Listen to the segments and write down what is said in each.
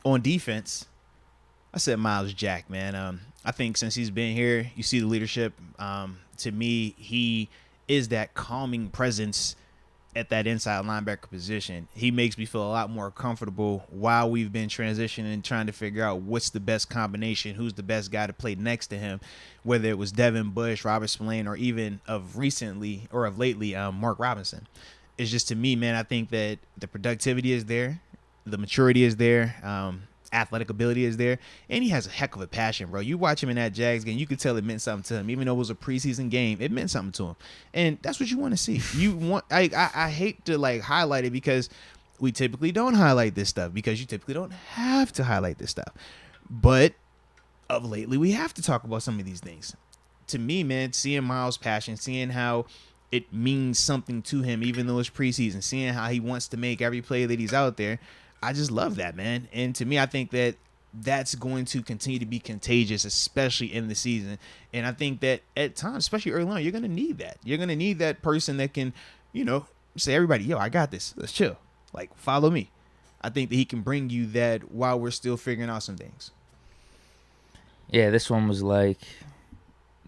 On defense, I said Miles Jack, man. I think since he's been here, you see the leadership. To me, he is that calming presence at that inside linebacker position. He makes me feel a lot more comfortable while we've been transitioning and trying to figure out what's the best combination, who's the best guy to play next to him, whether it was Devin Bush, Robert Spillane, or even of lately, Mark Robinson. It's just, to me, man, I think that the productivity is there, the maturity is there, athletic ability is there, and he has a heck of a passion, bro. You watch him in that Jags game, you could tell it meant something to him. Even though it was a preseason game, it meant something to him, and that's what you want to see. I hate to like highlight it because we typically don't highlight this stuff because you typically don't have to highlight this stuff, but of lately we have to talk about some of these things. To me, man, seeing Miles' passion, seeing how it means something to him, even though it's preseason, seeing how he wants to make every play that he's out there, I just love that, man. And to me, I think that that's going to continue to be contagious, especially in the season. And I think that at times, especially early on, you're going to need that. You're going to need that person that can, say, everybody, yo, I got this. Let's chill. Like, follow me. I think that he can bring you that while we're still figuring out some things. Yeah, this one was like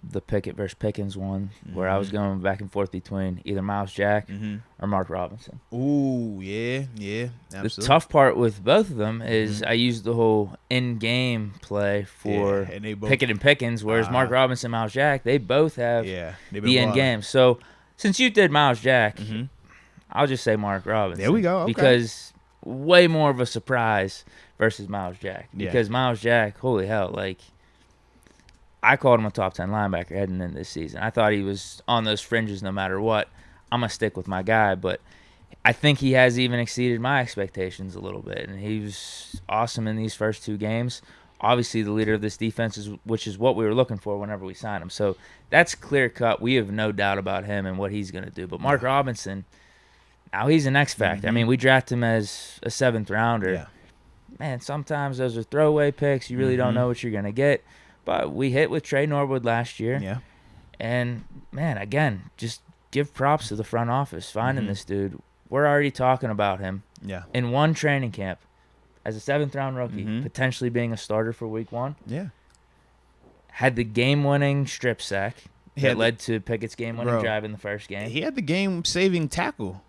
the Pickett versus Pickens one, where I was going back and forth between either Miles Jack or Mark Robinson. Ooh, yeah, absolutely. The tough part with both of them is I used the whole in-game play for Pickett and Pickens, whereas Mark Robinson and Miles Jack, they both have the in-game. So since you did Miles Jack, I'll just say Mark Robinson. There we go. Okay. Because way more of a surprise versus Miles Jack. Because Miles Jack, holy hell, like, I called him a top 10 linebacker heading into this season. I thought he was on those fringes no matter what. I'm going to stick with my guy, but I think he has even exceeded my expectations a little bit, and he was awesome in these first two games. Obviously, the leader of this defense, which is what we were looking for whenever we signed him. So that's clear cut. We have no doubt about him and what he's going to do. But Mark Robinson, now he's an X factor. I mean, we draft him as a 7th rounder. Yeah. Man, sometimes those are throwaway picks. You really don't know what you're going to get. But we hit with Trey Norwood last year. Yeah. And, man, again, just give props to the front office finding this dude. We're already talking about him in one training camp as a 7th-round rookie, potentially being a starter for week 1. Yeah. Had the game-winning strip sack that led to Pickett's game-winning drive in the first game. He had the game-saving tackle.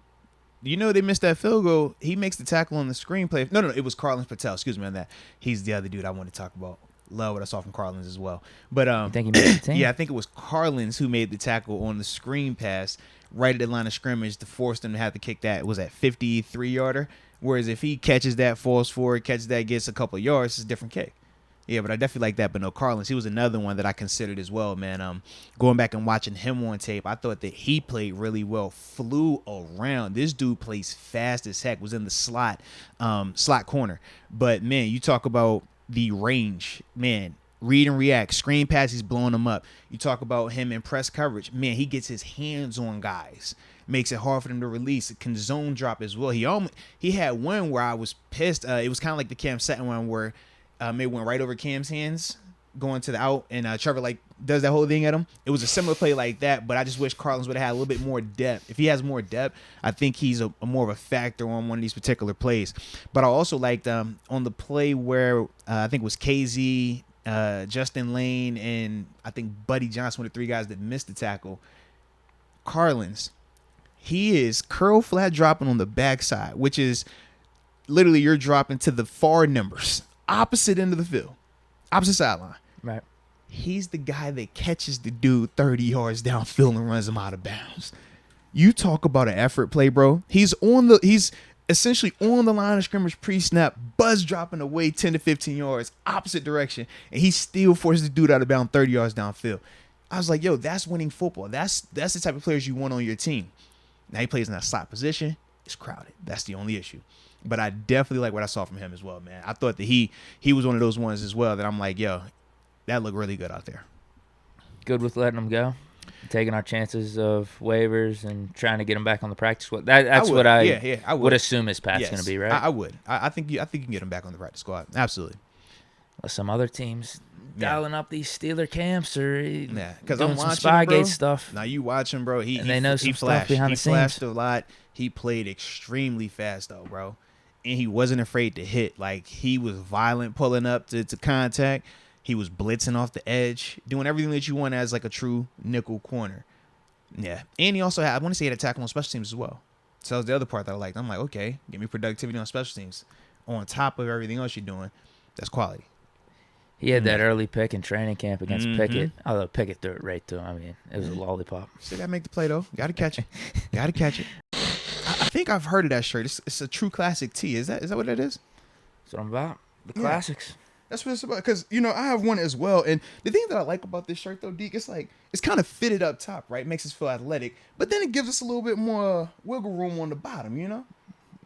You know they missed that field goal. He makes the tackle on the screenplay. No, it was Carlins Patel. Excuse me on that. He's the other dude I want to talk about. Love what I saw from Carlins as well. But I think he made the team. Yeah, I think it was Carlins who made the tackle on the screen pass right at the line of scrimmage to force them to have to kick that. It was at 53-yarder. Whereas if he catches that, falls forward, catches that, gets a couple of yards, it's a different kick. Yeah, but I definitely like that. But no, Carlins, he was another one that I considered as well, man. Going back and watching him on tape, I thought that he played really well, flew around. This dude plays fast as heck, was in the slot corner. But, man, you talk about the range, man, read and react, screen pass, he's blowing them up. You talk about him in press coverage, man, he gets his hands on guys, makes it hard for them to release. It can zone drop as well. He had one where I was pissed. It was kind of like the Cam Sutton one where it went right over Cam's hands going to the out, and Trevor does that whole thing at him. It was a similar play like that, but I just wish Carlins would have had a little bit more depth. If he has more depth, I think he's a more of a factor on one of these particular plays. But I also liked on the play where I think it was KZ, Justin Lane, and I think Buddy Johnson were the 3 guys that missed the tackle. Carlins, he is curl flat dropping on the backside, which is literally you're dropping to the far numbers, opposite end of the field, opposite sideline. Right. He's the guy that catches the dude 30 yards downfield and runs him out of bounds. You talk about an effort play, bro. He's essentially on the line of scrimmage pre-snap, buzz dropping away 10 to 15 yards, opposite direction, and he still forces the dude out of bounds 30 yards downfield. I was like, yo, that's winning football. That's the type of players you want on your team. Now he plays in that slot position. It's crowded. That's the only issue. But I definitely like what I saw from him as well, man. I thought that he was one of those ones as well that I'm like, yo, that looked really good out there. Good with letting him go, taking our chances of waivers and trying to get him back on the practice squad. That's what I would assume his path's going to be, right? I would. I think you can get him back on the practice squad. Absolutely. Well, some other teams dialing up these Steeler camps or because doing I'm some watching Spygate stuff. Now you watch him, bro. They know some stuff behind the scenes. He flashed a lot. He played extremely fast, though, bro. and he wasn't afraid to hit. Like, he was violent pulling up to contact. He was blitzing off the edge, doing everything that you want as like a true nickel corner. Yeah. And he also had, I want to say he had a tackle on special teams as well. So that was the other part that I liked. I'm like, okay, give me productivity on special teams. On top of everything else you're doing, that's quality. He had that early pick in training camp against Pickett. Although Pickett threw it right to him. I mean, it was a lollipop. Still got to make the play, though. Got to catch it. Got to catch it. I think I've heard of that shirt. It's a true classic tee. Is that what it is? That's what I'm about. The classics. That's what it's about. Because, I have one as well. And the thing that I like about this shirt, though, Deke, it's like, it's kind of fitted up top, right? It makes us feel athletic. But then it gives us a little bit more wiggle room on the bottom,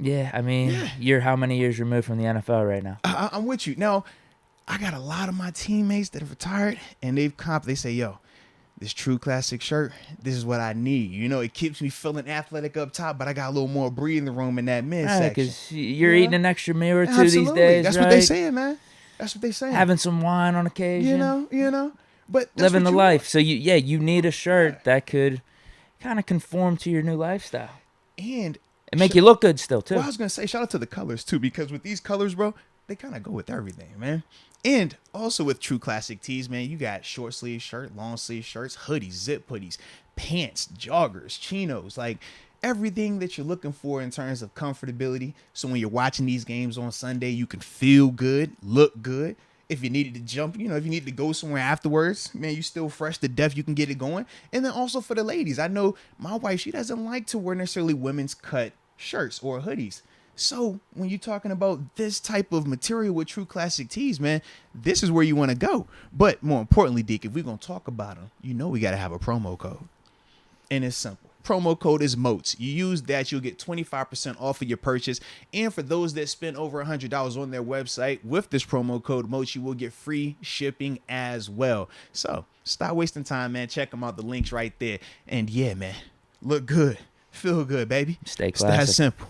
Yeah, I mean, you're how many years removed from the NFL right now? I'm with you. Now, I got a lot of my teammates that have retired, and they say, yo, this true classic shirt, this is what I need. It keeps me feeling athletic up top, but I got a little more breathing room in that midsection. Because you're eating an extra meal or two these days, That's right? what they saying, man. That's what they saying. Having some wine on occasion. But living the life. So, you need a shirt that could kind of conform to your new lifestyle. And make you look good still, too. Well, I was going to say, shout out to the colors, too, because with these colors, bro, they kind of go with everything, man. And also with true classic tees, man, you got short sleeve shirt, long sleeve shirts, hoodies, zip hoodies, pants, joggers, chinos, like everything that you're looking for in terms of comfortability. So when you're watching these games on Sunday, you can feel good, look good. If you needed to jump, if you need to go somewhere afterwards, man, you still fresh to death, you can get it going. And then also for the ladies, I know my wife, she doesn't like to wear necessarily women's cut shirts or hoodies. So when you're talking about this type of material with true classic tees, man, this is where you want to go. But more importantly, Deke, if we're going to talk about them, we got to have a promo code. And it's simple. Promo code is MOATS. You use that, you'll get 25% off of your purchase. And for those that spend over $100 on their website with this promo code MOATS, you will get free shipping as well. So stop wasting time, man. Check them out. The link's right there. And yeah, man, look good. Feel good, baby. Stay classic. It's that simple.